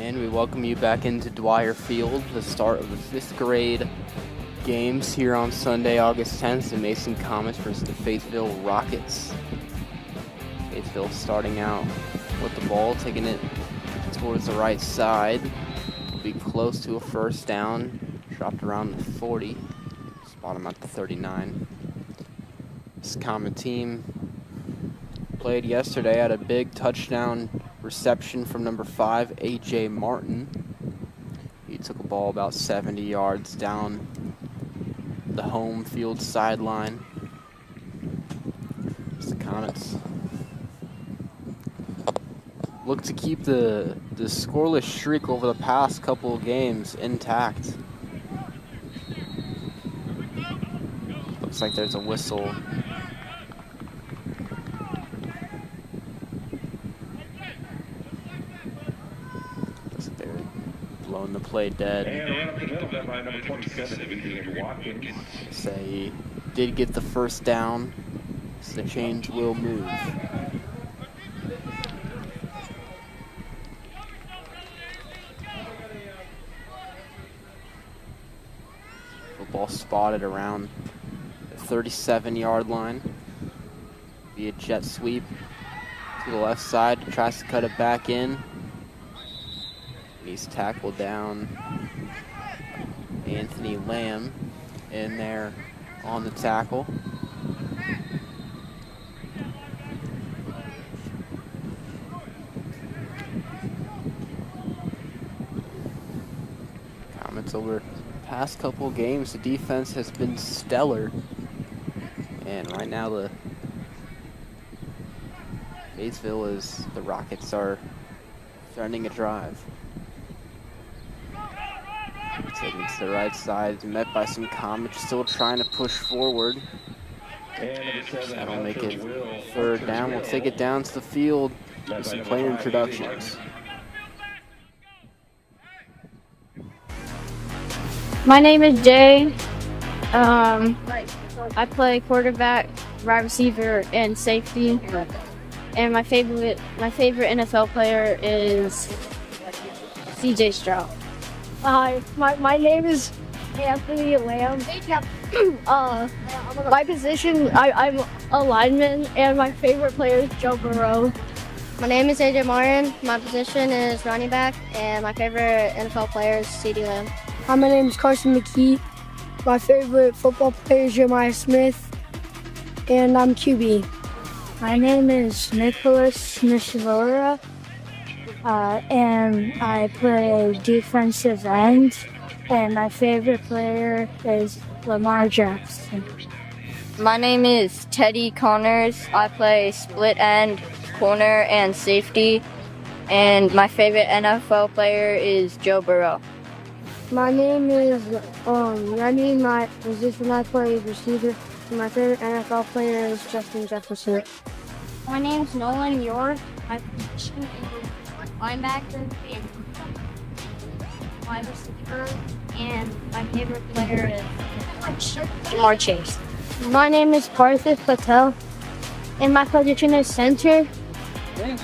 And we welcome you back into Dwyer Field, the start of the 5th grade games here on Sunday, August 10th, in Mason Comets versus the Fayetteville Rockets. Fayetteville starting out with the ball, taking it towards the right side. Will be close to a first down, dropped around the 40, spot him at the 39. This Comet team played yesterday, had a big touchdown reception from number 5, A.J. Martin. He took a ball about 70 yards down the home field sideline. The Comets look to keep the scoreless streak over the past couple of games intact. Looks like there's a whistle. Blowing the play dead. And right up the middle there by number 27, Watkins. Say he did get the first down, so the chains will move. Football spotted around the 37-yard line. Be a jet sweep to the left side, tries to cut it back in. He's tackled down. Anthony Lamb in there on the tackle. Comments over the past couple of games, the defense has been stellar. And right now the Rockets are starting a drive. Taking to the right side, met by some Comets, still trying to push forward. That'll make it third down. We'll take it down to the field with some player introductions. My name is Jay. I play quarterback, wide receiver, and safety. And my favorite NFL player is C.J. Stroud. Hi, my name is Anthony Lamb. My position, I'm a lineman, and my favorite player is Joe Burrow. My name is AJ Martin. My position is running back, and my favorite NFL player is CeeDee Lamb. Hi, my name is Carson McKee. My favorite football player is Jeremiah Smith, and I'm QB. My name is Nicholas Nishivora. And I play defensive end, and my favorite player is Lamar Jackson. My name is Teddy Connors. I play split end, corner, and safety, and my favorite NFL player is Joe Burrow. My name is Remy. My position, I play receiver, and my favorite NFL player is Justin Jefferson. My name is Nolan York. My position is linebacker and wide receiver, and my favorite player is Jamar Chase. My name is Parthiv Patel, and my position is center,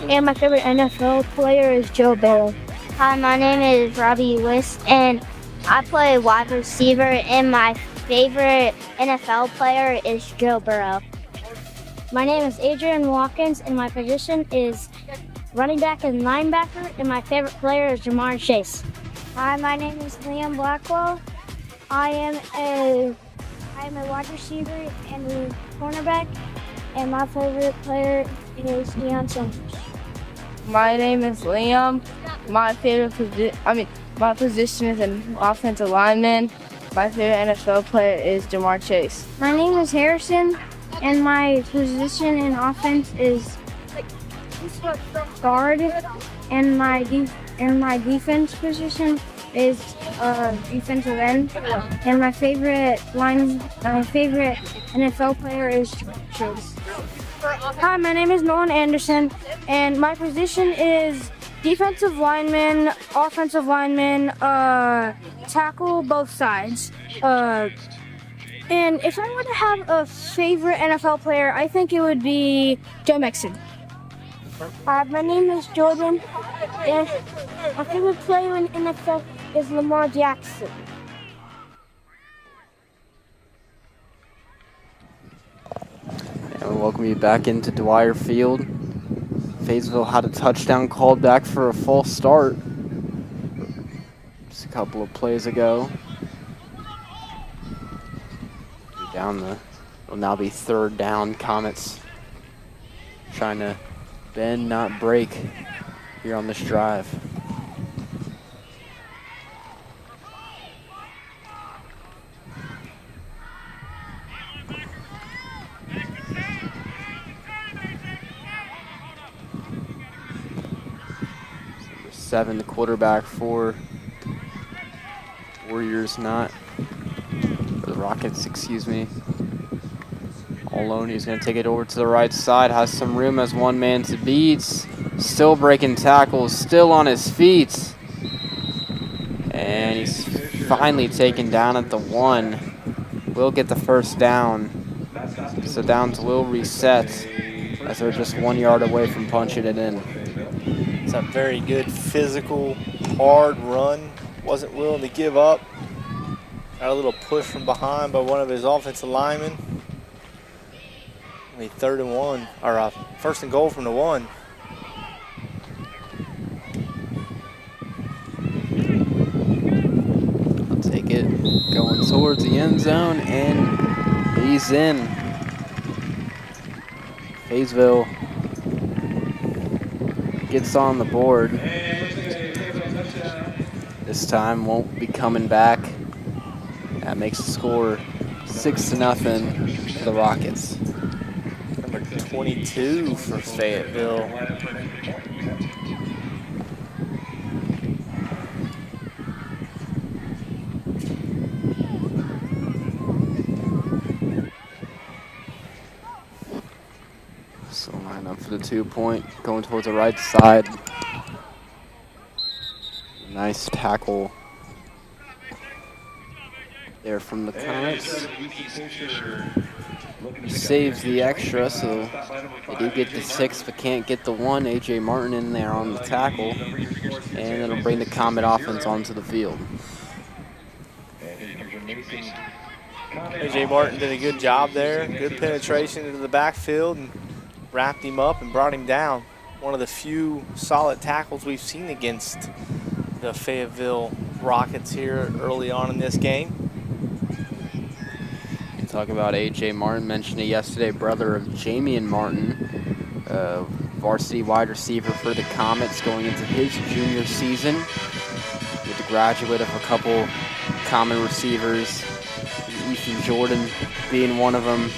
and my favorite NFL player is Joe Burrow. Hi, my name is Robbie Lewis, and I play wide receiver, and my favorite NFL player is Joe Burrow. My name is Adrian Watkins, and my position is running back and linebacker, and my favorite player is Jamar Chase. Hi, my name is Liam Blackwell. I am a wide receiver and a cornerback, and my favorite player is Deion Sanders. My name is Liam. My position is an offensive lineman. My favorite NFL player is Jamar Chase. My name is Harrison, and my position in offense is guard, and my defense position is defensive end, and my favorite NFL player is Chase. Hi, my name is Nolan Anderson, and my position is defensive lineman, offensive lineman, tackle both sides. And if I were to have a favorite NFL player, I think it would be Joe Mixon. My name is Jordan, and my favorite player in NFL is Lamar Jackson. And we welcome you back into Dwyer Field. Fayetteville had a touchdown called back for a false start just a couple of plays ago. It'll now be third down. Comets trying to bend, not break here on this drive. Number 7, the quarterback for Warriors, not for the Rockets, excuse me. All alone, he's going to take it over to the right side, has some room as one man to beat. Still breaking tackles, still on his feet. And he's finally taken down at the 1. Will get the first down. So downs will reset as they're just 1 yard away from punching it in. It's a very good physical, hard run. Wasn't willing to give up. Got a little push from behind by one of his offensive linemen. Only 3rd and 1, or 1st and goal from the 1. I'll take it, going towards the end zone, and he's in. Fayetteville gets on the board. This time won't be coming back. That makes the score 6-0 for the Rockets. Number 22 for Fayetteville. So line up for the 2-point, going towards the right side. Nice tackle there from the Comets. Saves the extra, so they do get the 6 but can't get the 1. A.J. Martin in there on the tackle, and it'll bring the Comet offense onto the field. A.J. Martin did a good job there. Good penetration into the backfield and wrapped him up and brought him down. One of the few solid tackles we've seen against the Fayetteville Rockets here early on in this game. Talk about A.J. Martin, mentioned it yesterday, brother of Jamian Martin, varsity wide receiver for the Comets going into his junior season. With the graduate of a couple common receivers, Ethan Jordan being one of them.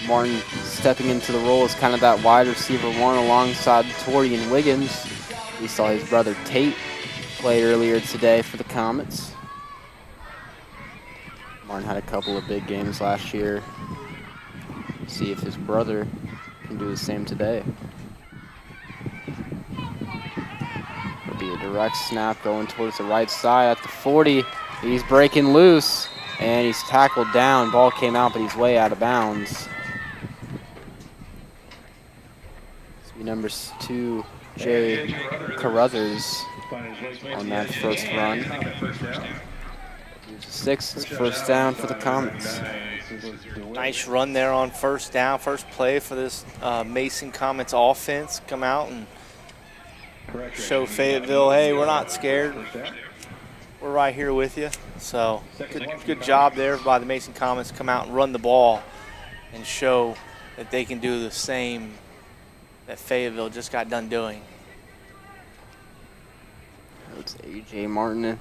Martin stepping into the role as kind of that wide receiver 1 alongside Torian Wiggins. We saw his brother Tate play earlier today for the Comets. Martin had a couple of big games last year. See if his brother can do the same today. It'll be a direct snap going towards the right side at the 40. He's breaking loose, and he's tackled down. Ball came out, but he's way out of bounds. This will be number 2, Jay Carruthers on that first run. 6, first down for the Comets. Nice run there on first down, first play for this Mason Comets offense. Come out and show Fayetteville, hey, we're not scared. We're right here with you. So good job there by the Mason Comets. Come out and run the ball and show that they can do the same that Fayetteville just got done doing. It's A.J. Martin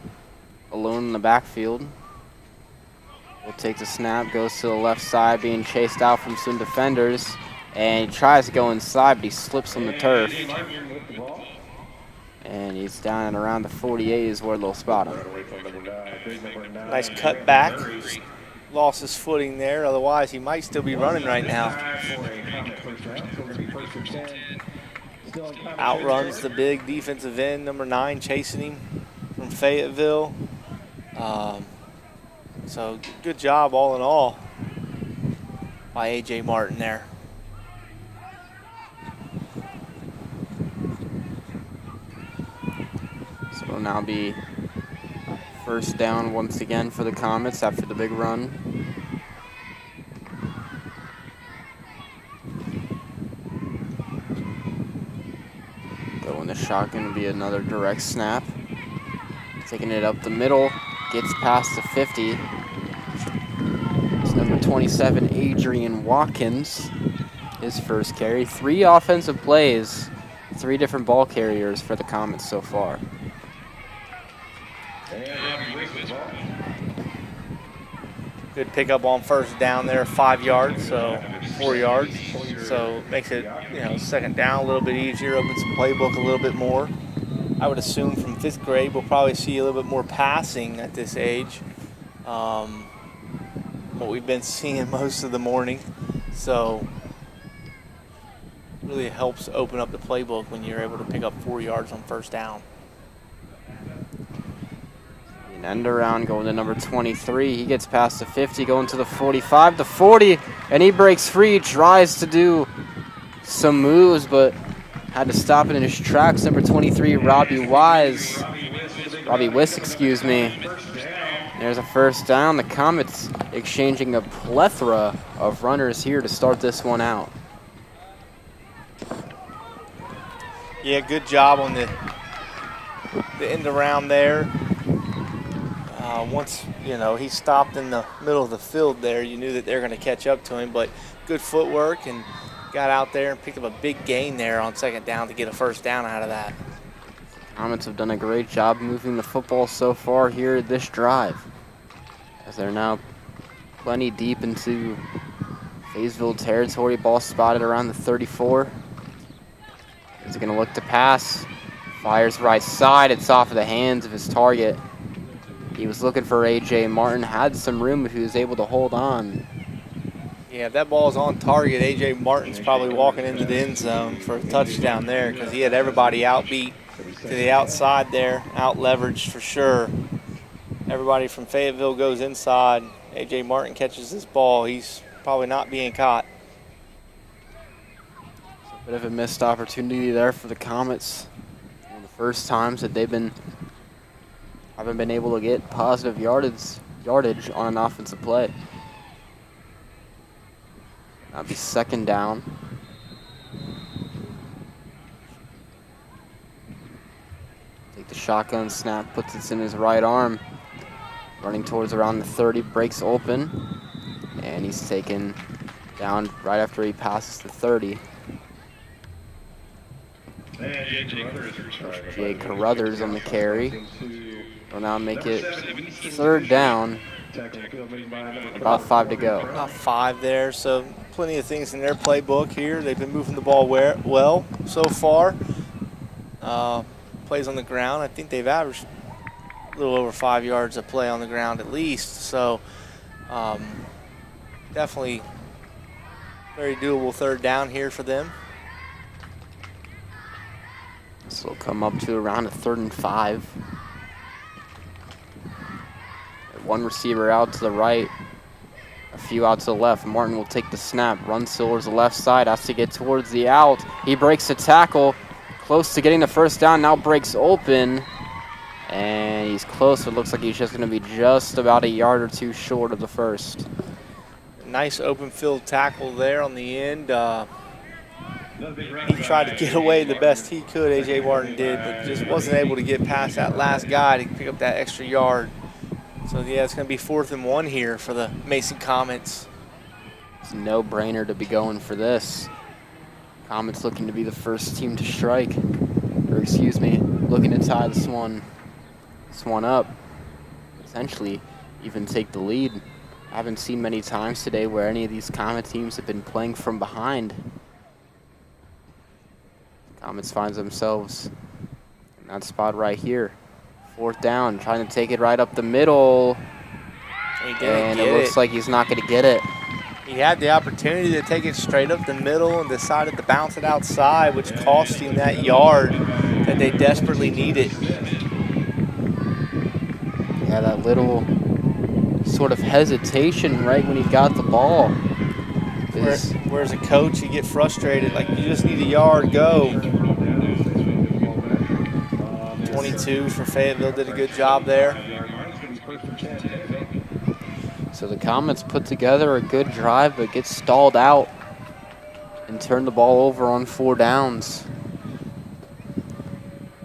alone in the backfield. Will take the snap, goes to the left side, being chased out from some defenders, and he tries to go inside, but he slips on the turf. And he's down and around the 48 is where they'll spot him. Nice cut back. Lost his footing there, otherwise he might still be running right now. Outruns the big defensive end, number 9, chasing him from Fayetteville. So good job all in all by A.J. Martin there. So it'll now be first down once again for the Comets after the big run. Going the shotgun will be another direct snap. Taking it up the middle, gets past the 50. It's number 27, Adrian Watkins, his first carry. 3 offensive plays, 3 different ball carriers for the Comets so far. Good pickup on first down there, 5 yards, so 4 yards. So makes it, second down a little bit easier, opens the playbook a little bit more. I would assume from 5th grade we'll probably see a little bit more passing at this age. What we've been seeing most of the morning. So really helps open up the playbook when you're able to pick up 4 yards on first down. An end around going to number 23. He gets past the 50, going to the 45, the 40, and he breaks free, tries to do some moves, but had to stop it in his tracks. Number 23, Robbie Wiss, excuse me. There's a first down. The Comets exchanging a plethora of runners here to start this one out. Yeah, good job on the end around there. Once, he stopped in the middle of the field there, you knew that they're going to catch up to him, but good footwork and got out there and picked up a big gain there on second down to get a first down out of that. Comets have done a great job moving the football so far here this drive, as they're now plenty deep into Fayetteville territory. Ball spotted around the 34. He's going to look to pass. Fires right side. It's off of the hands of his target. He was looking for A.J. Martin, had some room if he was able to hold on. Yeah, if that ball's on target, A.J. Martin's probably walking into the end zone for a touchdown there because he had everybody outbeat to the outside there, out-leveraged for sure. Everybody from Fayetteville goes inside. A.J. Martin catches this ball. He's probably not being caught. It's a bit of a missed opportunity there for the Comets. One of the first times that haven't been able to get positive yardage on an offensive play. That'll be second down. Take the shotgun snap, puts it in his right arm. Running towards around the 30, breaks open. And he's taken down right after he passes the 30. Jay Carruthers on the carry. Will now make it third down. About 5 to go. About 5 there, so plenty of things in their playbook here. They've been moving the ball well so far. Plays on the ground. I think they've averaged a little over 5 yards a play on the ground at least. So definitely very doable third down here for them. This will come up to around a 3rd and 5. One receiver out to the right, a few out to the left. Martin will take the snap, runs towards the left side, has to get towards the out. He breaks the tackle, close to getting the first down, now breaks open. And he's close. It looks like he's just going to be just about a yard or two short of the first. Nice open field tackle there on the end. He tried to get away the best he could, A.J. Martin did, but just wasn't able to get past that last guy to pick up that extra yard. So, yeah, it's going to be 4th and 1 here for the Mason Comets. It's a no-brainer to be going for this. Comets looking to be the first team to strike. Or, excuse me, looking to tie this one up. Essentially, even take the lead. I haven't seen many times today where any of these Comet teams have been playing from behind. Comets finds themselves in that spot right here. 4th down, trying to take it right up the middle. And it looks like he's not going to get it. He had the opportunity to take it straight up the middle and decided to bounce it outside, which cost him that yard that they desperately needed. Yeah, that little sort of hesitation right when he got the ball. Whereas a coach, you get frustrated, like you just need a yard, go. 22 for Fayetteville did a good job there. So the Comets put together a good drive, but get stalled out and turn the ball over on 4 downs.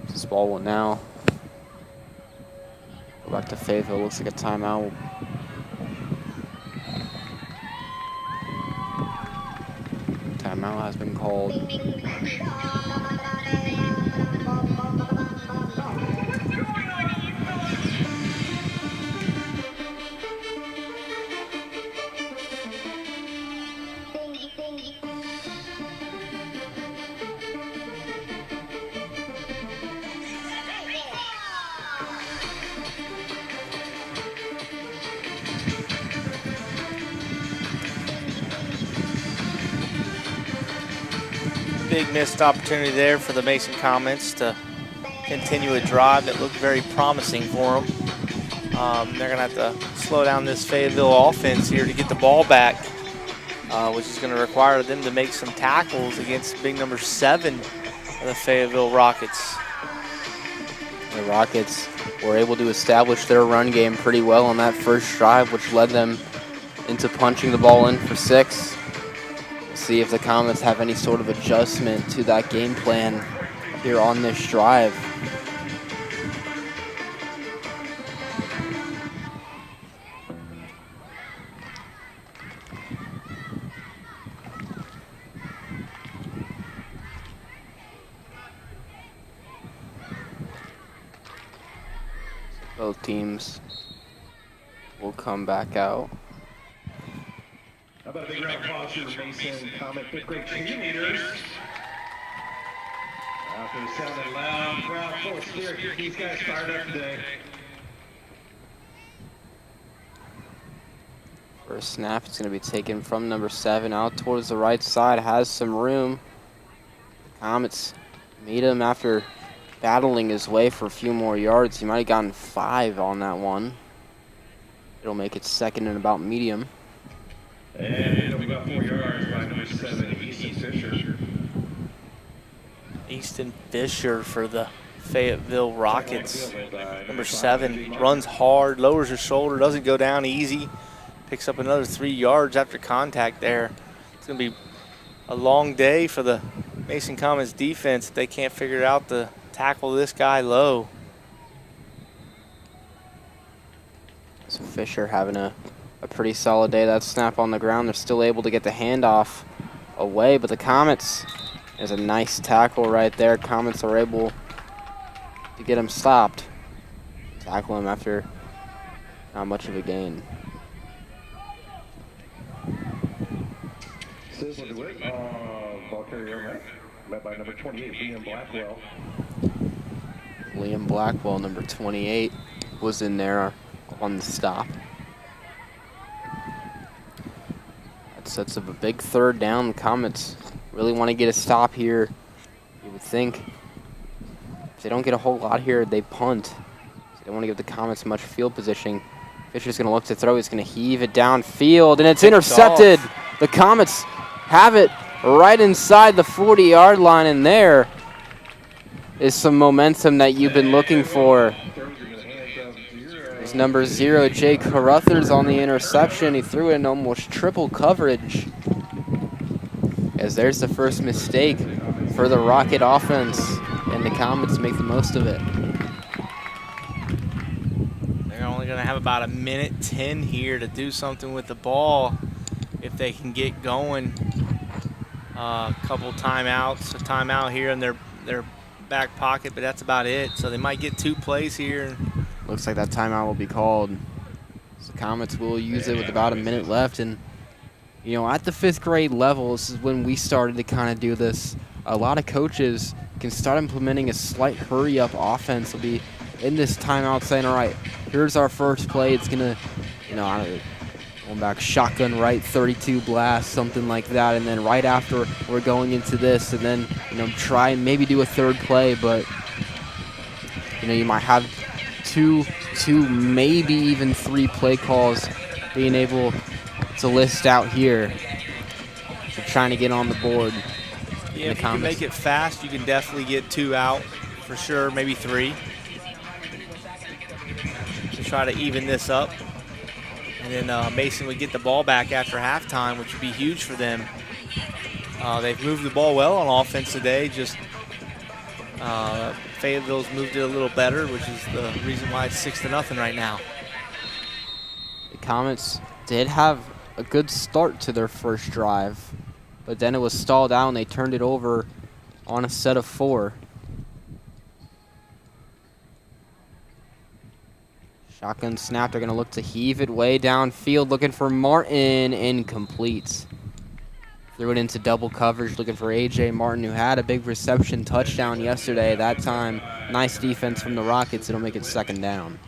This ball will now go back to Fayetteville. Looks like a timeout. Timeout has been called. Big missed opportunity there for the Mason Comets to continue a drive that looked very promising for them. They're going to have to slow down this Fayetteville offense here to get the ball back, which is going to require them to make some tackles against big number 7 of the Fayetteville Rockets. The Rockets were able to establish their run game pretty well on that first drive, which led them into punching the ball in for 6. See if the Comets have any sort of adjustment to that game plan here on this drive. Both teams will come back out. How about a big round of applause for the Mason Comet 5th grade cheerleaders? After the sounding loud, crowd full of spirit, get these guys fired up today. First snap, it's going to be taken from number 7 out towards the right side. Has some room. The Comets meet him after battling his way for a few more yards. He might have gotten 5 on that one. It'll make it 2nd and about medium. And it'll be about 4 yards by number 7, Easton Fisher. Easton Fisher for the Fayetteville Rockets. Number 7 runs hard, lowers his shoulder, doesn't go down easy. Picks up another 3 yards after contact there. It's going to be a long day for the Mason Comets defense if they can't figure out to tackle this guy low. So Fisher having a pretty solid day. That snap on the ground, they're still able to get the handoff away, but the Comets, there's a nice tackle right there. Comets are able to get him stopped. Tackle him after not much of a gain. Sizzle to it. Ball carrier led by number 28, Liam Blackwell. Liam Blackwell, number 28, was in there on the stop. That sets up a big 3rd down. The Comets really want to get a stop here. You would think if they don't get a whole lot here, they punt. So they don't want to give the Comets much field positioning. Fisher's going to look to throw. He's going to heave it downfield, and it's intercepted. The Comets have it right inside the 40-yard line, and there is some momentum that you've been looking for. There's number 0, Jake Carruthers, on the interception. He threw it in almost triple coverage. As there's the first mistake for the Rocket offense, and the Comets make the most of it. They're only going to have about 1:10 here to do something with the ball if they can get going. A couple timeouts, a timeout here in their back pocket, but that's about it. So they might get 2 plays here. Looks like that timeout will be called. So the Comets will use it with about 1 minute left. And, you know, at the 5th grade level, this is when we started to kind of do this. A lot of coaches can start implementing a slight hurry-up offense. They'll be in this timeout saying, all right, here's our first play. It's going to, you know, going back shotgun right, 32 blast, something like that. And then right after, we're going into this. And then, you know, try and maybe do a 3rd play. But, you know, you might have two, maybe even 3 play calls being able to list out here. So trying to get on the board. Yeah, if you can make it fast, you can definitely get 2 out for sure, maybe 3. To try to even this up. And then Mason would get the ball back after halftime, which would be huge for them. They've moved the ball well on offense today. Just Fayetteville's moved it a little better, which is the reason why it's 6-0 right now. The Comets did have a good start to their first drive, but then it was stalled out and they turned it over on a set of 4. Shotgun snap, they're going to look to heave it way downfield, looking for Martin, incomplete. Threw it into double coverage, looking for A.J. Martin, who had a big reception touchdown yesterday. That time, nice defense from the Rockets. It'll make it 2nd down.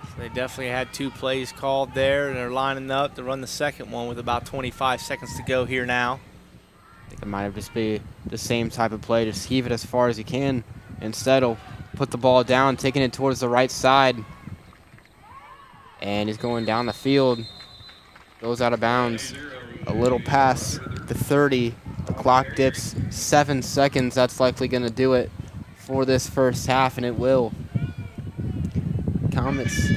So they definitely had 2 plays called there, and they're lining up to run the second one with about 25 seconds to go here now. I think it might have just be the same type of play. Just heave it as far as you can. Instead, he'll put the ball down, taking it towards the right side. And he's going down the field. Goes out of bounds. A little past the 30. The clock dips 7 seconds. That's likely going to do it for this first half, and it will. Comets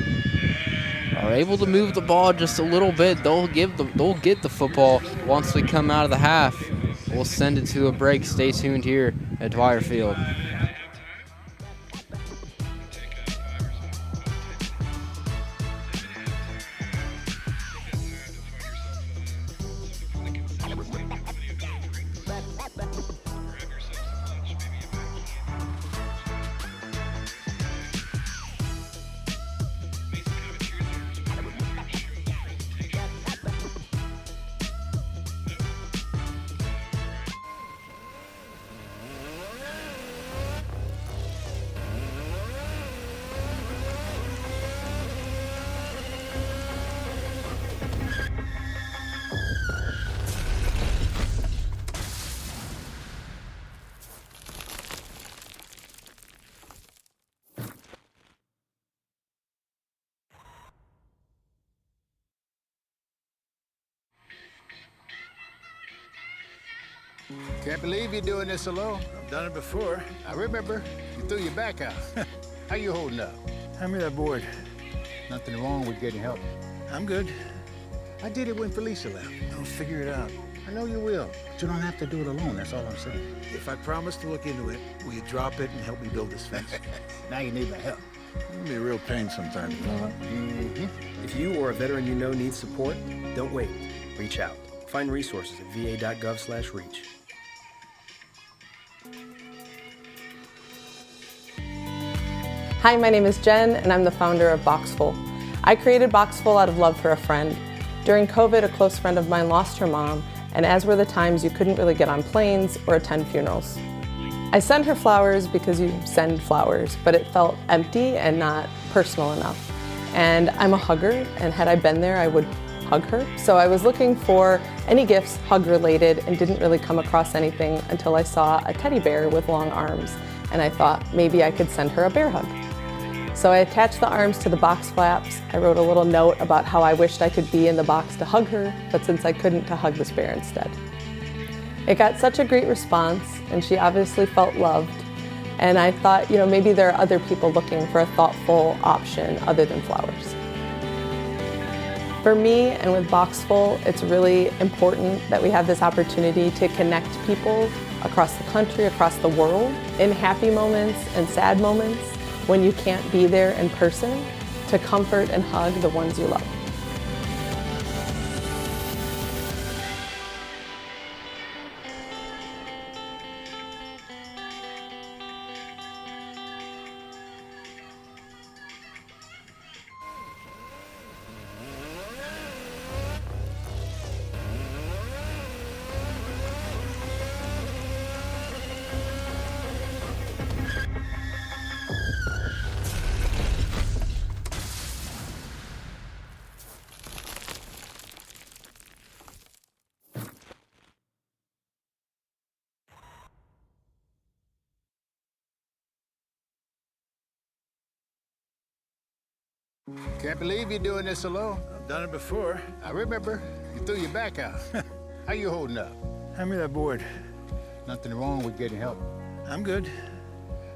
are able to move the ball just a little bit. They'll get the football once we come out of the half. We'll send it to a break. Stay tuned here at Dwyer Field. Can't believe you're doing this alone. I've done it before. I remember. You threw your back out. How you holding up? Hand me that board. Nothing wrong with getting help. I'm good. I did it when Felicia left. I'll figure it out. I know you will, but you don't have to do it alone. That's all I'm saying. If I promise to look into it, will you drop it and help me build this fence? Now you need my help. It can be a real pain sometimes, you know what? If you or a veteran you know needs support, don't wait. Reach out. Find resources at va.gov/reach. Hi, my name is Jen, and I'm the founder of Boxful. I created Boxful out of love for a friend. During COVID, a close friend of mine lost her mom, and as were the times you couldn't really get on planes or attend funerals. I sent her flowers because you send flowers, but it felt empty and not personal enough. And I'm a hugger, and had I been there, I would hug her. So I was looking for any gifts hug-related and didn't really come across anything until I saw a teddy bear with long arms, and I thought maybe I could send her a bear hug. So I attached the arms to the box flaps. I wrote a little note about how I wished I could be in the box to hug her, but since I couldn't, to hug this bear instead. It got such a great response, and she obviously felt loved. And I thought, maybe there are other people looking for a thoughtful option other than flowers. For me and with Boxful, it's really important that we have this opportunity to connect people across the country, across the world, in happy moments and sad moments, when you can't be there in person, to comfort and hug the ones you love. Can't believe you're doing this alone. I've done it before. I remember. You threw your back out. How you holding up? Hand me that board. Nothing wrong with getting help. I'm good.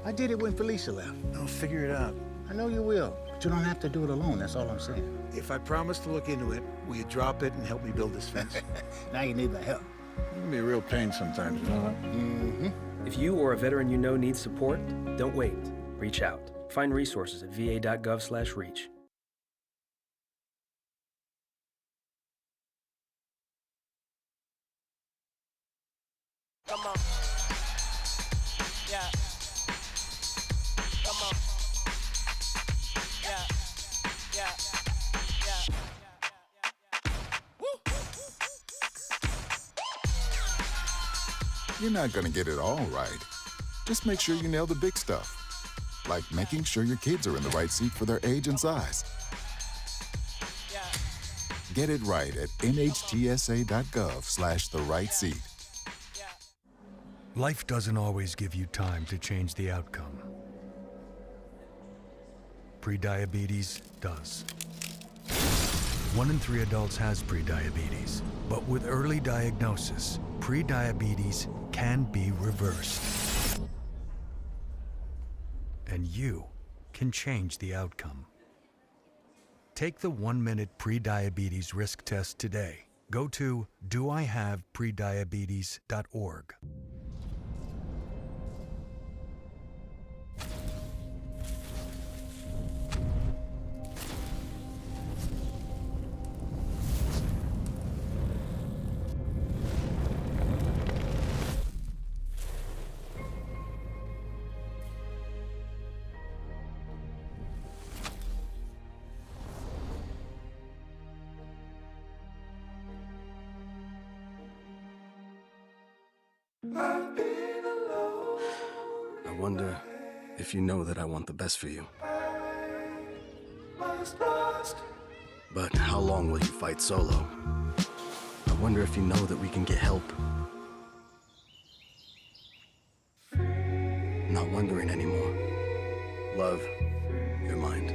I did it when Felicia left. I'll figure it out. I know you will, but you don't have to do it alone. That's all I'm saying. If I promise to look into it, will you drop it and help me build this fence? Now you need my help. You can be a real pain sometimes, you know that? Mm-hmm. If you or a veteran you know needs support, don't wait. Reach out. Find resources at va.gov/reach. Come on. Yeah. Come on. Yeah. Yeah. Yeah. Woo. You're not gonna get it all right. Just make sure you nail the big stuff. Like making sure your kids are in the right seat for their age and size. Get it right at nhtsa.gov/the-right-seat. Life doesn't always give you time to change the outcome. Prediabetes does. 1 in 3 adults has prediabetes, but with early diagnosis, prediabetes can be reversed. And you can change the outcome. Take the 1-minute prediabetes risk test today. Go to doihaveprediabetes.org. I wonder if you know that I want the best for you. But how long will you fight solo? I wonder if you know that we can get help. Not wondering anymore. Love, your mind.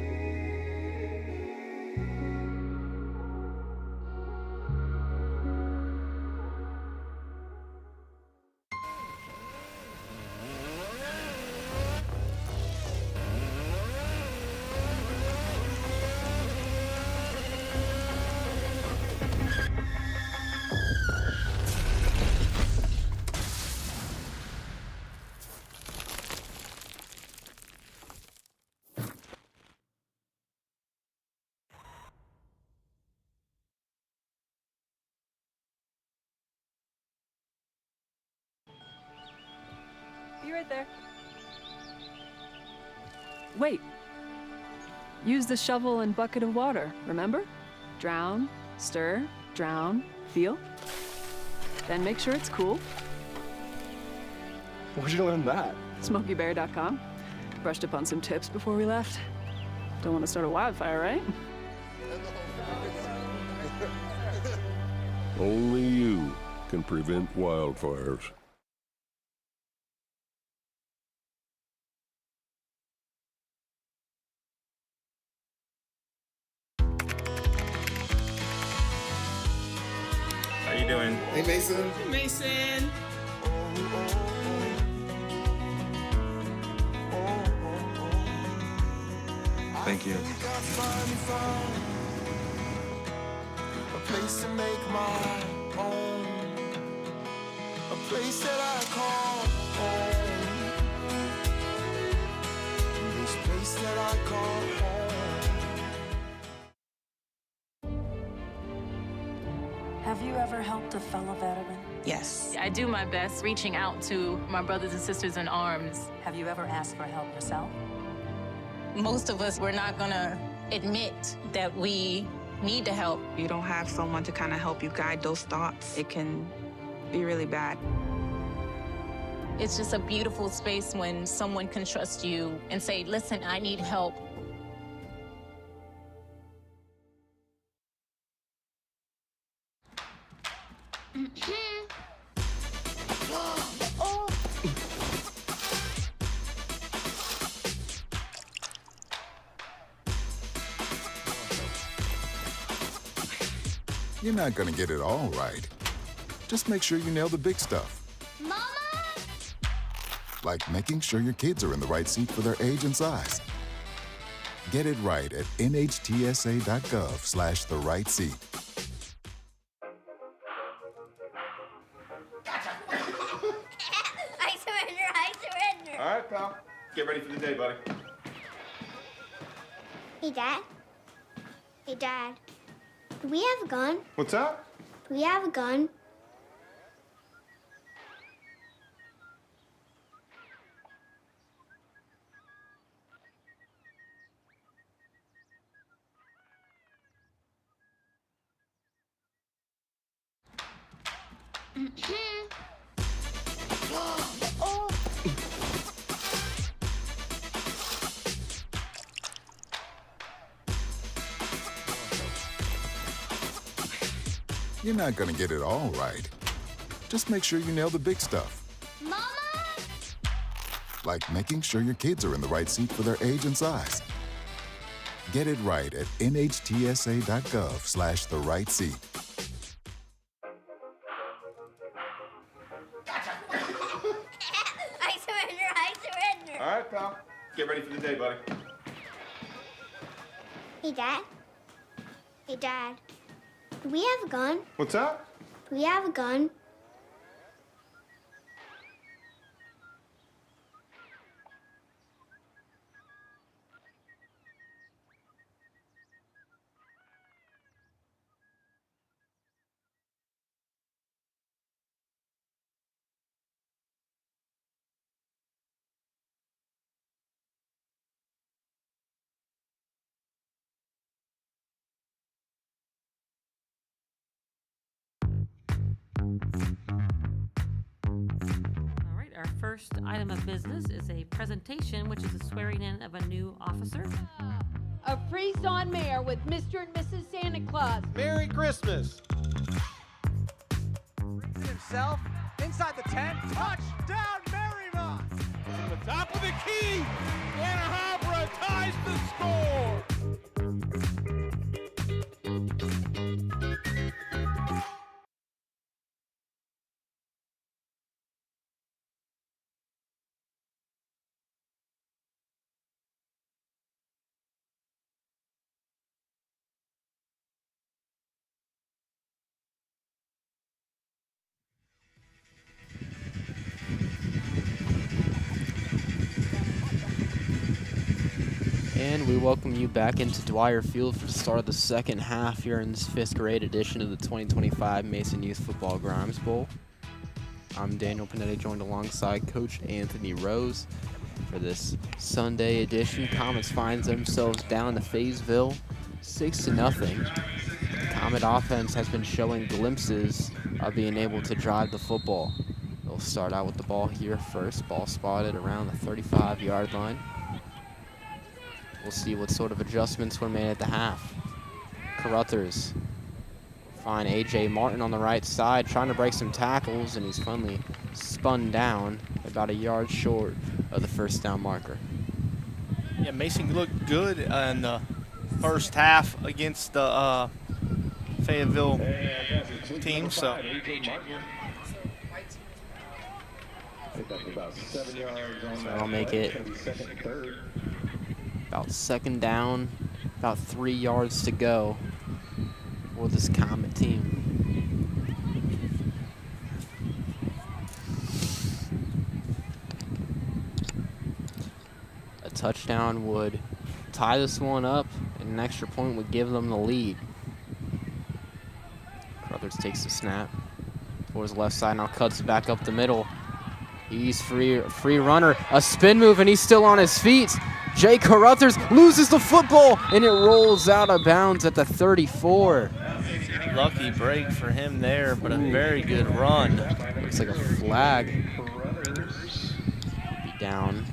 Be right there. Wait. Use the shovel and bucket of water, remember? Drown, stir, drown, feel. Then make sure it's cool. Where'd you learn that? SmokeyBear.com. Brushed up on some tips before we left. Don't want to start a wildfire, right? Only you can prevent wildfires. How you doing? Hey, Mason. Hey, Mason. Thank you. A place to make my own. A place that I call home. This place that I call home. Have you ever helped a fellow veteran? Yes. I do my best reaching out to my brothers and sisters in arms. Have you ever asked for help yourself? Most of us, we're not gonna admit that we need to help. You don't have someone to kind of help you guide those thoughts. It can be really bad. It's just a beautiful space when someone can trust you and say, listen, I need help. You're not gonna get it all right. Just make sure you nail the big stuff. Mama! like making sure your kids are in the right seat for their age and size. Get it right at nhtsa.gov/the-right seat. I surrender. All right, pal. Get ready for the day, buddy. Hey, Dad. Hey, Dad. Do we have a gun? What's up? Do we have a gun? You're not gonna get it all right. Just make sure you nail the big stuff. Mama! Like making sure your kids are in the right seat for their age and size. Get it right at nhtsa.gov/the-right seat. I surrender. All right, pal. Get ready for the day, buddy. Hey, Dad. Hey, Dad. Do we have a gun? What's up? Do we have a gun? All right, our first item of business is a presentation, which is a swearing in of a new officer. A Freeze-On Mayor with Mr. and Mrs. Santa Claus. Merry Christmas. Brings it himself inside the 10. Touchdown, Marymount. From the top of the key, Anna Habra ties the score. And we welcome you back into Dwyer Field for the start of the second half here in this 5th grade edition of the 2025 Mason Youth Football Grimes Bowl. I'm Daniel Panetti, joined alongside Coach Anthony Rose for this Sunday edition. Comets finds themselves down to Fayetteville, 6-0. The Comet offense has been showing glimpses of being able to drive the football. They'll start out with the ball here first. Ball spotted around the 35-yard line. We'll see what sort of adjustments were made at the half. Carruthers find A.J. Martin on the right side, trying to break some tackles, and he's finally spun down about a yard short of the first down marker. Yeah, Mason looked good in the first half against the Fayetteville team, so. That'll make it about second down, about 3 yards to go for this Comet team. A touchdown would tie this one up, and an extra point would give them the lead. Carruthers takes the snap towards the left side, now cuts back up the middle. He's free runner, a spin move, and he's still on his feet. Jay Carruthers loses the football, and it rolls out of bounds at the 34. Lucky break for him there, but a very good run. Looks like a flag. Be down.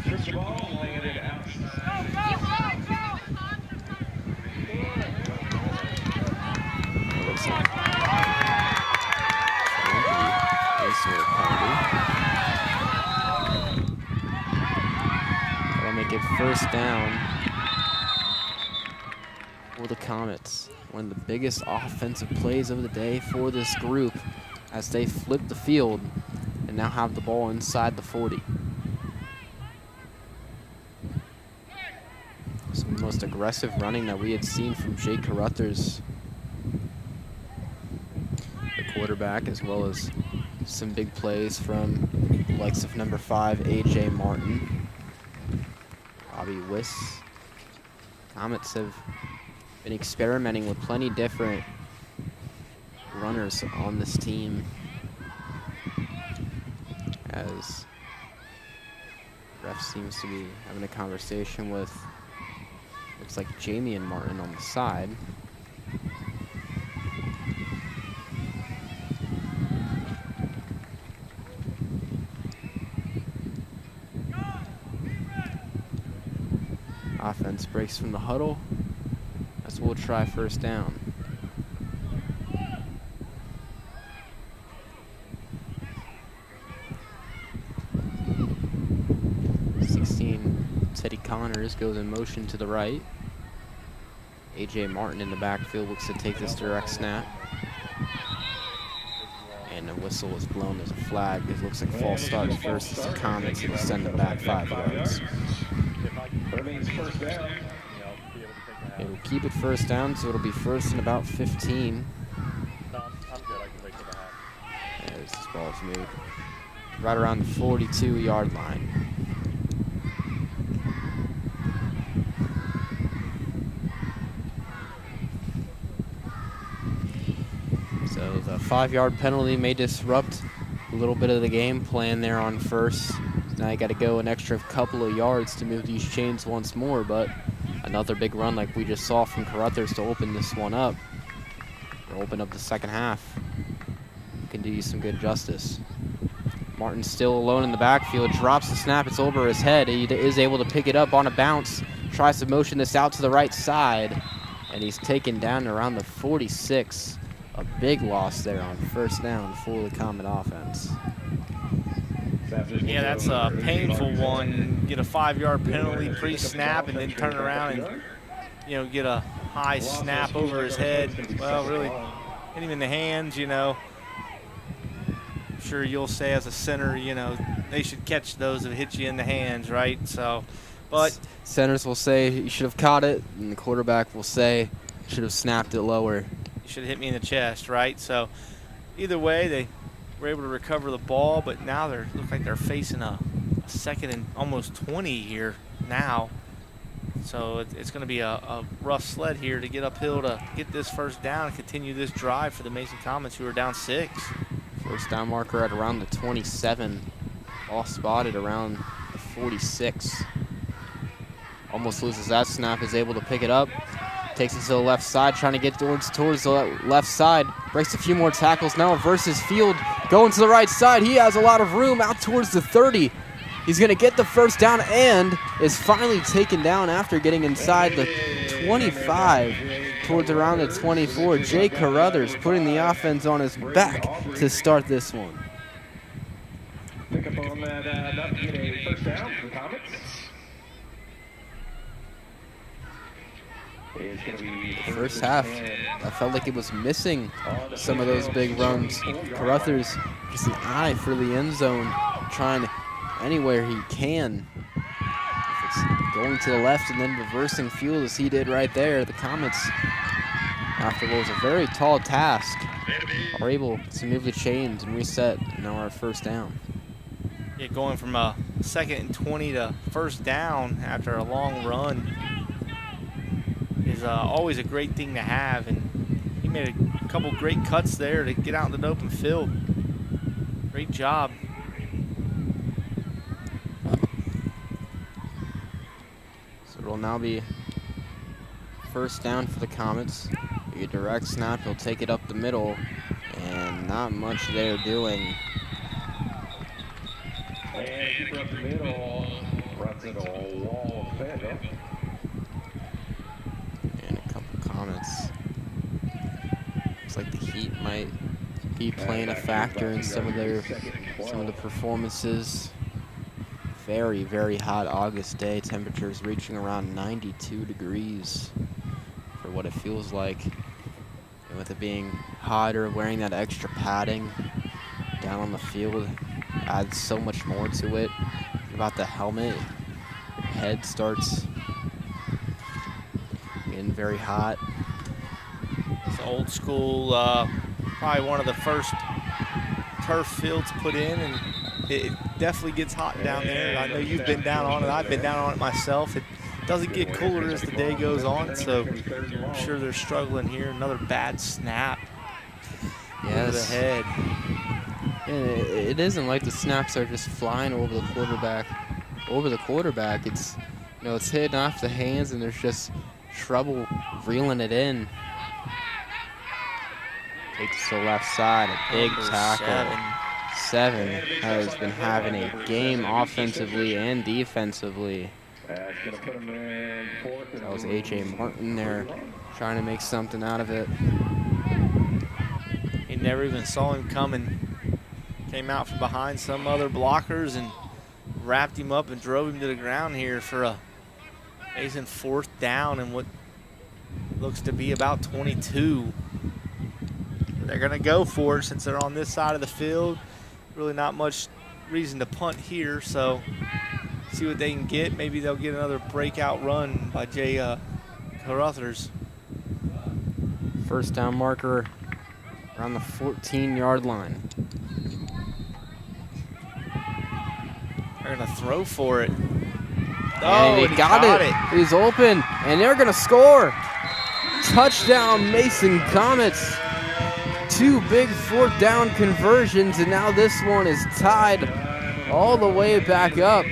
Looks like that'll make it first down for the Comets. One of the biggest offensive plays of the day for this group as they flip the field and and now have the ball inside the 40. Some of the most aggressive running that we had seen from Jake Carruthers, the quarterback, as well as some big plays from the likes of number 5, A.J. Martin, Bobby Wiss. Comets have been experimenting with plenty different runners on this team, as ref seems to be having a conversation with, looks like Jamie and Martin on the side. Offense breaks from the huddle, as we'll try first down. Teddy Connors goes in motion to the right. A.J. Martin in the backfield looks to take this direct snap. And a whistle was blown as a flag. It looks like false start first as the Comets will send them back 5 yards. It will keep it first down, so it'll be first and about 15. As this ball is moved right around the 42-yard line. So the 5-yard penalty may disrupt a little bit of the game plan there on first. Now you got to go an extra couple of yards to move these chains once more, but another big run like we just saw from Carruthers to open this one up, or open up the second half, can do you some good justice. Martin still alone in the backfield, drops the snap, it's over his head. He is able to pick it up on a bounce, tries to motion this out to the right side, and he's taken down around the 46. A big loss there on first down for the Comet offense. Yeah, that's a painful one. Get a 5-yard penalty pre-snap and then turn around and, you know, get a high snap over his head. Well, really hit him in the hands, you know. I'm sure you'll say as a center, you know, they should catch those that hit you in the hands, right? So, but centers will say you should have caught it, and the quarterback will say should have snapped it lower. You should have hit me in the chest, right? So either way, they were able to recover the ball, but now they look like they're facing a second and almost 20 here now. So it's going to be a rough sled here to get uphill to get this first down and continue this drive for the Mason Comets, who are down 6. First down marker at around the 27. Ball spotted around the 46. Almost loses that snap, is able to pick it up. Takes it to the left side, trying to get towards the left side. Breaks a few more tackles, now reverses field. Going to the right side, he has a lot of room out towards the 30. He's going to get the first down and is finally taken down after getting inside the 25 towards around the 24. Jake Carruthers putting the offense on his back to start this one. Pick up on that, enough to get a first down for the Comets. First half, I felt like it was missing some of those big runs. Carruthers, just an eye for the end zone, trying anywhere he can. If it's going to the left and then reversing field as he did right there, the Comets, after what was a very tall task, are able to move the chains and reset, and now our first down. Yeah, going from a 2nd and 20 to first down after a long run is always a great thing to have, and he made a couple great cuts there to get out in the open field. Great job. So it'll now be first down for the Comets. A direct snap, he'll take it up the middle, and not much there doing. And keeper up the middle, runs into a wall of Fayetteville. And a couple Comets. Looks like the heat might be playing a factor in some of the performances. Very, very hot August day. Temperatures reaching around 92 degrees for what it feels like. And with it being hotter, wearing that extra padding down on the field, adds so much more to it. About the helmet, your head starts getting very hot. It's old school, probably one of the first turf fields put in, and it definitely gets hot down there. I know you've been down on it. I've been down on it myself. It doesn't get cooler as the day goes on, so I'm sure they're struggling here. Another bad snap over the head. It isn't like the snaps are just flying over the quarterback. It's, you know, it's hitting off the hands, and there's just trouble reeling it in. Takes to the left side, a big tackle. 7 has been having a game offensively and defensively. That was A.J. Martin there trying to make something out of it. He never even saw him coming. Came out from behind some other blockers and wrapped him up and drove him to the ground here for a Mason 4th down and what looks to be about 22. They're going to go for it since they're on this side of the field. Really not much reason to punt here, so see what they can get. Maybe they'll get another breakout run by Jay Carruthers. First down marker around the 14-yard line. They're going to throw for it. Oh, he got it. He's open, and they're going to score. Touchdown, Mason Comets. 2 big 4th down conversions, and now this one is tied all the way back up.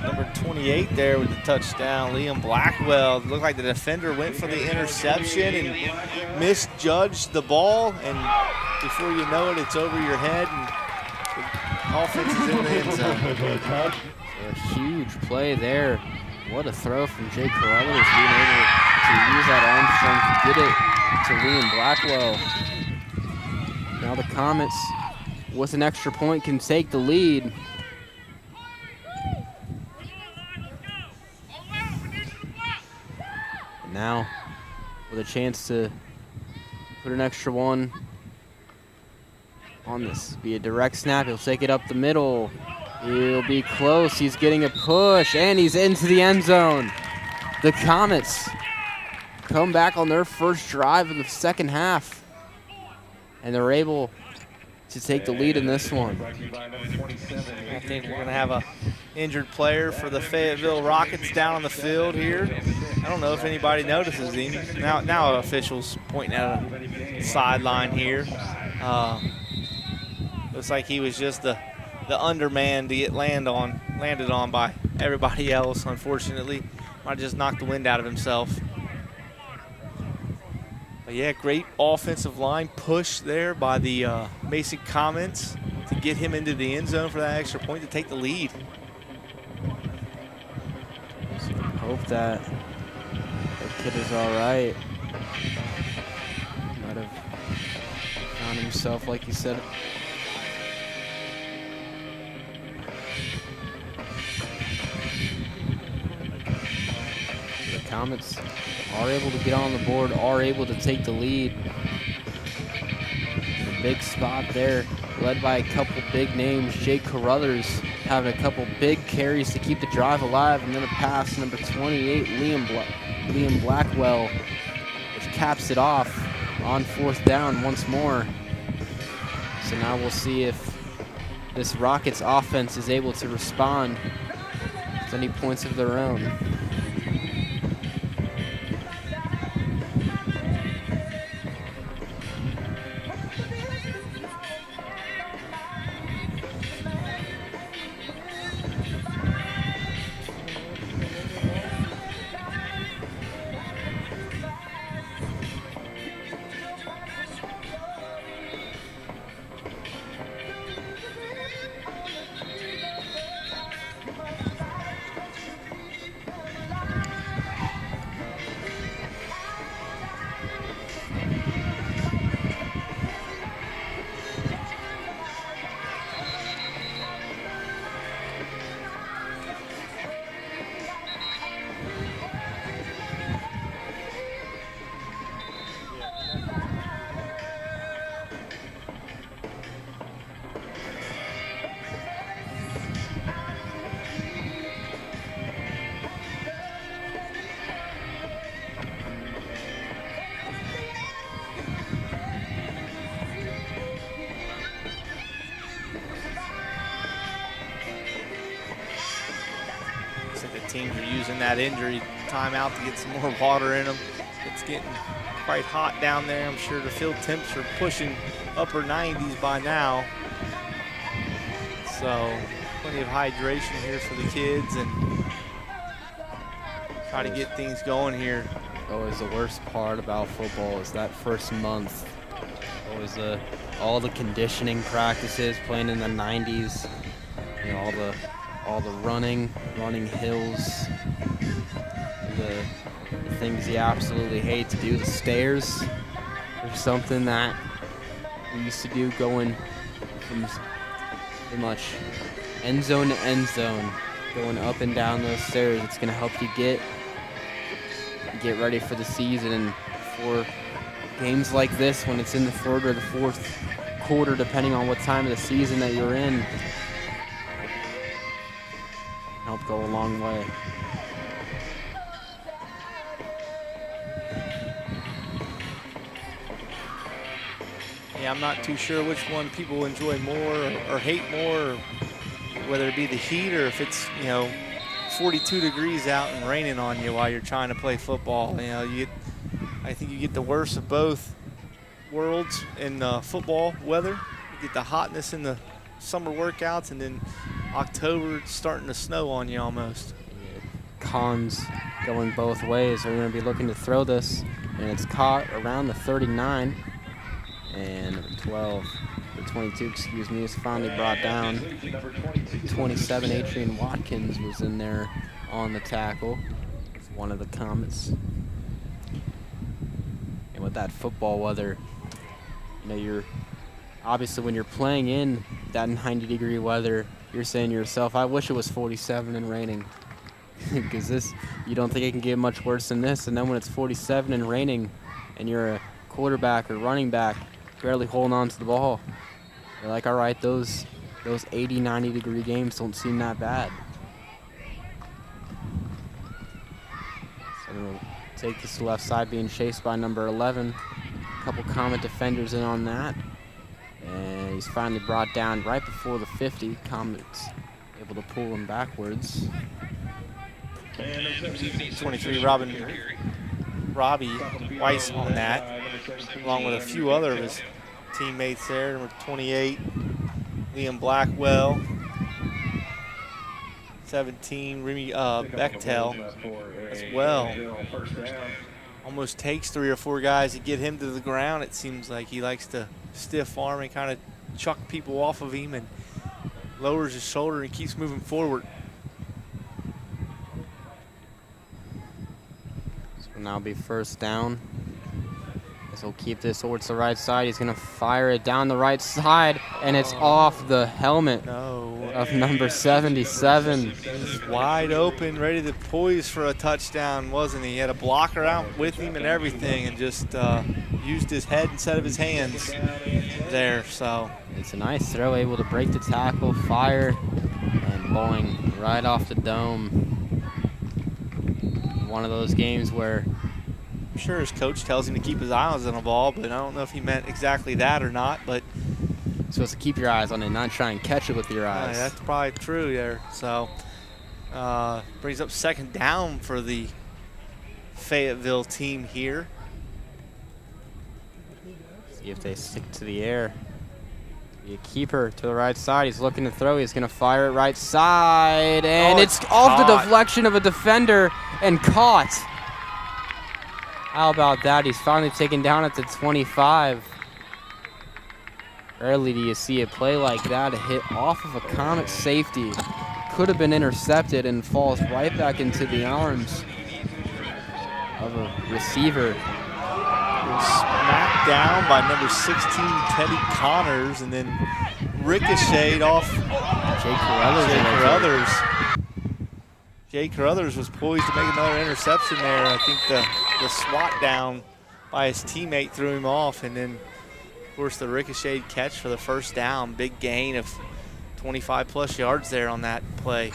Number 28 there with the touchdown, Liam Blackwell. Looked like the defender went for the interception and misjudged the ball, and before you know it, it's over your head, and the offense is in the end zone. A huge play there. What a throw from Jay Carruthers, being able to use that arm strength to get it to Liam Blackwell. Now the Comets, with an extra point, can take the lead. And now, with a chance to put an extra one on this. Be a direct snap. He'll take it up the middle. He'll be close. He's getting a push, and he's into the end zone. The Comets come back on their first drive of the second half, and they're able to take the lead in this one. I think we're going to have a injured player for the Fayetteville Rockets down on the field here. I don't know if anybody notices him. Now officials pointing at a sideline here. Looks like he was just the underman to get landed on by everybody else, unfortunately. Might just knock the wind out of himself. But yeah, great offensive line push there by the Mason Comets to get him into the end zone for that extra point to take the lead. So hope that kid is all right. Might have found himself, like you said, Comets are able to get on the board, are able to take the lead. A big spot there, led by a couple big names. Jay Carruthers having a couple big carries to keep the drive alive, and then a pass, number 28, Liam Blackwell, which caps it off on 4th down once more. So now we'll see if this Rockets offense is able to respond with any points of their own. teams are using that injury timeout to get some more water in them. It's getting quite hot down there. I'm sure the field temps are pushing upper 90s by now. So plenty of hydration here for the kids and try to get things going here. Always the worst part about football is that first month. Always all the conditioning practices, playing in the 90s. You know, all the running hills, the things you absolutely hate to do, the stairs. There's something that we used to do going from pretty much end zone to end zone, going up and down those stairs. It's gonna help you get ready for the season and for games like this when it's in the third or the fourth quarter, depending on what time of the season that you're in. Help go a long way. Yeah, I'm not too sure which one people enjoy more or hate more, or whether it be the heat or if it's, you know, 42 degrees out and raining on you while you're trying to play football. You know, I think you get the worst of both worlds in football weather. You get the hotness in the summer workouts, and then October it's starting to snow on you almost. Cons going both ways. We're going to be looking to throw this, and it's caught around the 39, and number 12, or 22, excuse me, is finally brought down. 27, Adrian Watkins was in there on the tackle. It's one of the Comets. And with that football weather, you know, you're obviously when you're playing in that 90-degree weather, you're saying to yourself, I wish it was 47 and raining. Because this, you don't think it can get much worse than this. And then when it's 47 and raining and you're a quarterback or running back barely holding on to the ball, you're like, all right, those 80, 90-degree games don't seem that bad. So we'll take this to the left side, being chased by number 11. A couple Comet defenders in on that. And he's finally brought down right before the 50. Comet's able to pull him backwards. 23, Robbie Weiss on that, along with a few other of his teammates there. Number 28, Liam Blackwell. 17, Remy Bechtel as well. Almost takes 3 or 4 guys to get him to the ground. It seems like he likes to stiff arm and kind of chuck people off of him and lowers his shoulder and keeps moving forward. This will now be first down. Guess he'll keep this towards the right side. He's going to fire it down the right side, and it's off the helmet of number 77. He's wide open, ready to poise for a touchdown, wasn't he? He had a blocker out with him and everything, and just used his head instead of his hands there. So it's a nice throw, able to break the tackle, fire, and boing, right off the dome. One of those games where I'm sure his coach tells him to keep his eyes on the ball, but I don't know if he meant exactly that or not. But you're supposed to keep your eyes on it, not try and catch it with your eyes. That's probably true there. So brings up second down for the Fayetteville team here. See if they stick to the air. Be a keeper to the right side. He's looking to throw. He's going to fire it right side, and it's off the deflection of a defender and caught. How about that? He's finally taken down at the 25. Rarely do you see a play like that, a hit off of a Comet safety. Could have been intercepted and falls right back into the arms of a receiver. Smacked down by number 16, Teddy Connors, and then ricocheted off Jay Carruthers. Jay Carruthers was poised to make another interception there. I think the swat down by his teammate threw him off, and then, of course, the ricocheted catch for the first down. Big gain of 25-plus yards there on that play.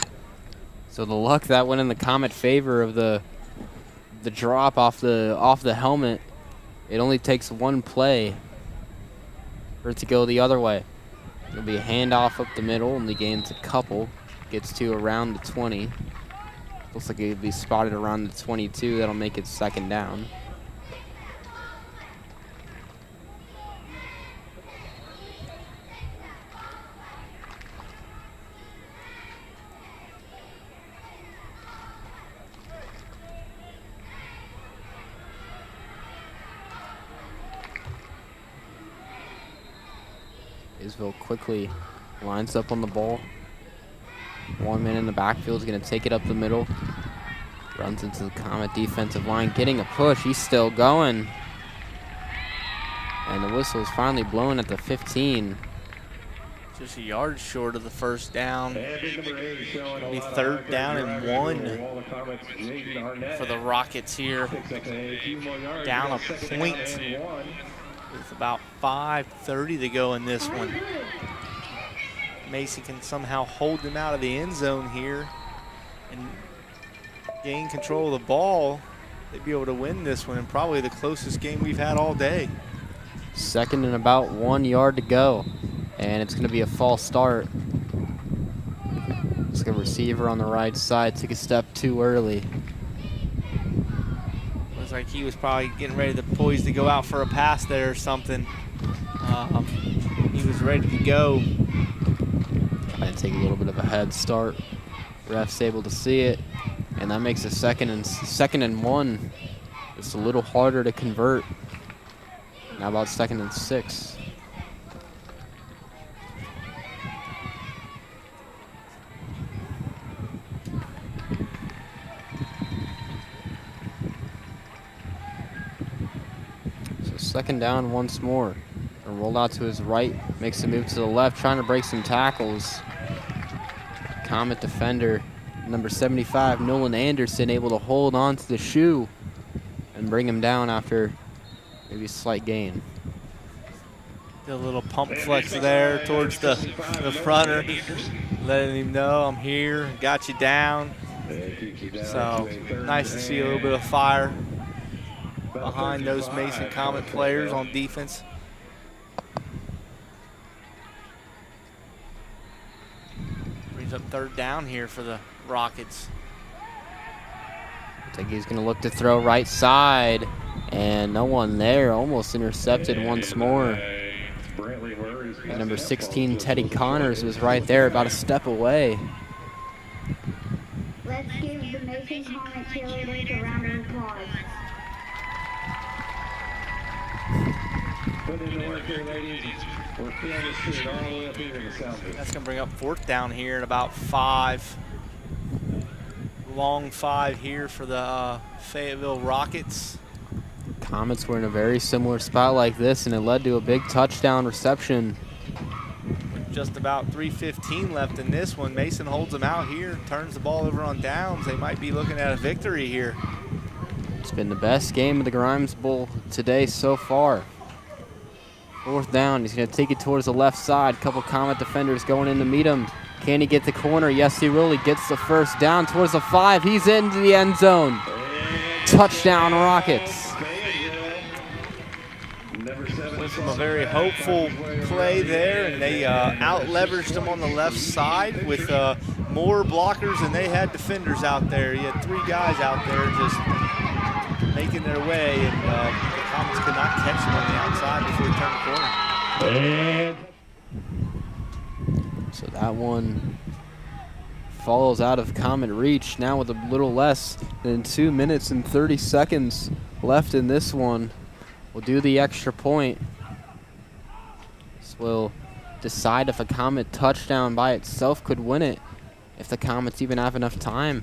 So the luck that went in the Comet favor of the drop off the helmet. It only takes one play for it to go the other way. It'll be a handoff up the middle, and he gains a couple. Gets to around the 20. Looks like it'll be spotted around the 22. That'll make it second down. Fayetteville quickly lines up on the ball. One man in the backfield is going to take it up the middle. Runs into the Comet defensive line, getting a push. He's still going. And the whistle is finally blown at the 15. Just a yard short of the first down. It'll be third down and 1 for the Rockets here. Down a point with about 5:30 to go in this one. Mason can somehow hold them out of the end zone here and gain control of the ball. They'd be able to win this one, and probably the closest game we've had all day. Second and about 1 yard to go, and it's going to be a false start. Looks like a receiver on the right side took a step too early. Looks like he was probably getting ready to poise to go out for a pass there or something. He was ready to go. Trying to take a little bit of a head start. Ref's able to see it, and that makes a second and 1. It's a little harder to convert. Now about 2nd and 6. So second down once more. And roll out to his right, makes a move to the left, trying to break some tackles. Comet defender, number 75, Nolan Anderson, able to hold on to the shoe and bring him down after maybe a slight gain. Did a little pump flex there towards the fronter, letting him know I'm here, got you down. So nice to see a little bit of fire behind those Mason Comet players on defense. Brings up third down here for the Rockets. I think he's going to look to throw right side, and no one there. Almost intercepted once more. And number 16, Teddy Connors, was right there, about a step away. Let's give the Mason Comet cheerleaders a round of applause. Put in the work here, ladies. We're feeling this shit all the way up here in the south. That's going to bring up fourth down here in about 5. Long 5 here for the Fayetteville Rockets. Comets were in a very similar spot like this, and it led to a big touchdown reception. With just about 3:15 left in this one, Mason holds them out here, turns the ball over on downs. They might be looking at a victory here. It's been the best game of the Grimes Bowl today so far. Fourth down, he's going to take it towards the left side. Couple Comet defenders going in to meet him. Can he get the corner? Yes, he will. He gets the first down towards the 5. He's into the end zone. Touchdown, Rockets. Went from a very hopeful play there, and they out-leveraged them on the left side with more blockers than they had defenders out there. You had 3 guys out there just making their way, and the Comets could not catch them on the outside before he turned the corner. So that one falls out of Comet reach. Now with a little less than 2 minutes and 30 seconds left in this one. We'll do the extra point. This will decide if a Comet touchdown by itself could win it, if the Comets even have enough time.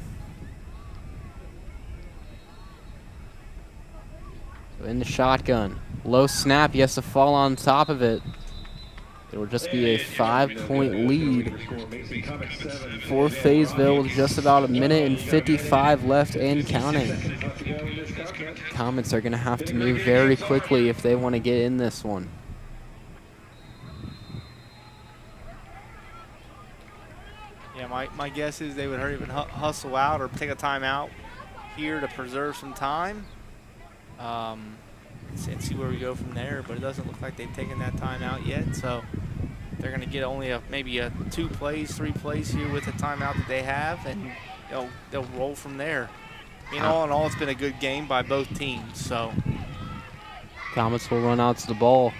So in the shotgun, low snap, he has to fall on top of it. It will just be a 5-point lead for Fayetteville with just about a minute and 55 left and counting. Comets are going to have to move very quickly if they want to get in this one. Yeah, my guess is they would hurry up and hustle out or take a timeout here to preserve some time. And see where we go from there, but it doesn't look like they've taken that timeout yet, so they're going to get only maybe 2 plays, 3 plays here with the timeout that they have, and they'll roll from there. All in all, it's been a good game by both teams. So Comets will run out to the ball.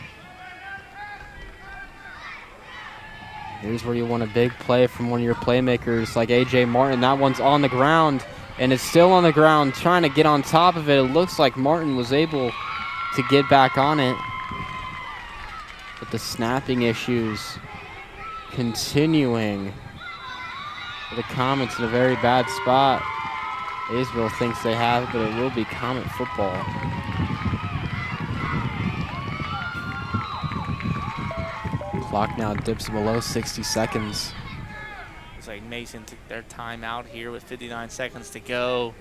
Here's where you want a big play from one of your playmakers like A.J. Martin. That one's on the ground, and it's still on the ground, trying to get on top of it. It looks like Martin was able to get back on it. But the snapping issues continuing. The Comets in a very bad spot. Fayetteville thinks they have, but it will be Comet football. Clock now dips below 60 seconds. Looks like Mason took their time out here with 59 seconds to go.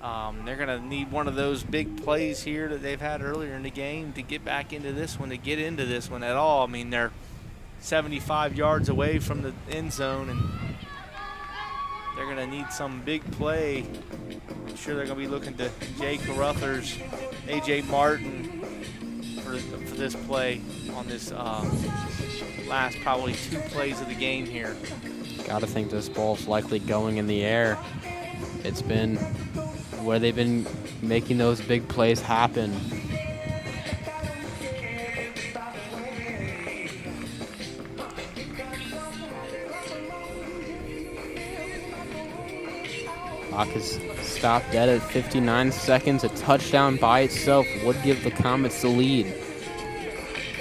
They're going to need one of those big plays here that they've had earlier in the game to get back into this one, to get into this one at all. I mean, they're 75 yards away from the end zone, and they're going to need some big play. I'm sure they're going to be looking to Jay Carruthers, A.J. Martin for this play on this last probably 2 plays of the game here. Got to think this ball's likely going in the air. It's been where they've been making those big plays happen. Clock is stopped dead at 59 seconds. A touchdown by itself would give the Comets the lead.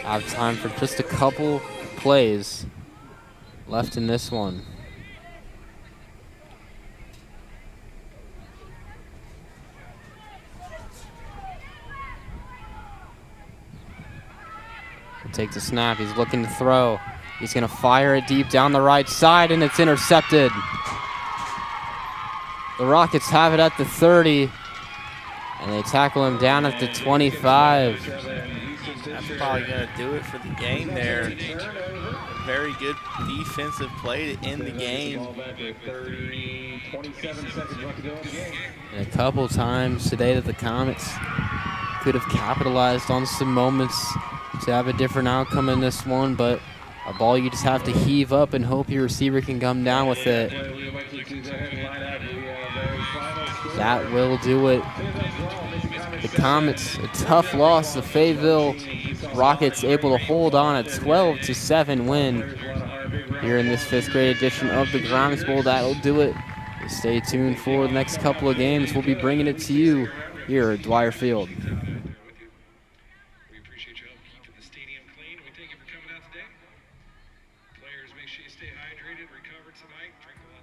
Have time for just a couple plays left in this one. Take the snap. He's looking to throw. He's going to fire it deep down the right side, and it's intercepted. The Rockets have it at the 30, and they tackle him down at the 25. That's probably going to do it for the game there. A very good defensive play to end the game. And a couple times today that the Comets could have capitalized on some moments to have a different outcome in this one, but a ball you just have to heave up and hope your receiver can come down with it. That will do it. The Comets, a tough loss. The Fayetteville Rockets able to hold on a 12-7 win here in this 5th grade edition of the Grimes Bowl. That'll do it. Stay tuned for the next couple of games. We'll be bringing it to you here at Dwyer Field. Players, make sure you stay hydrated, recover tonight, drink a lot.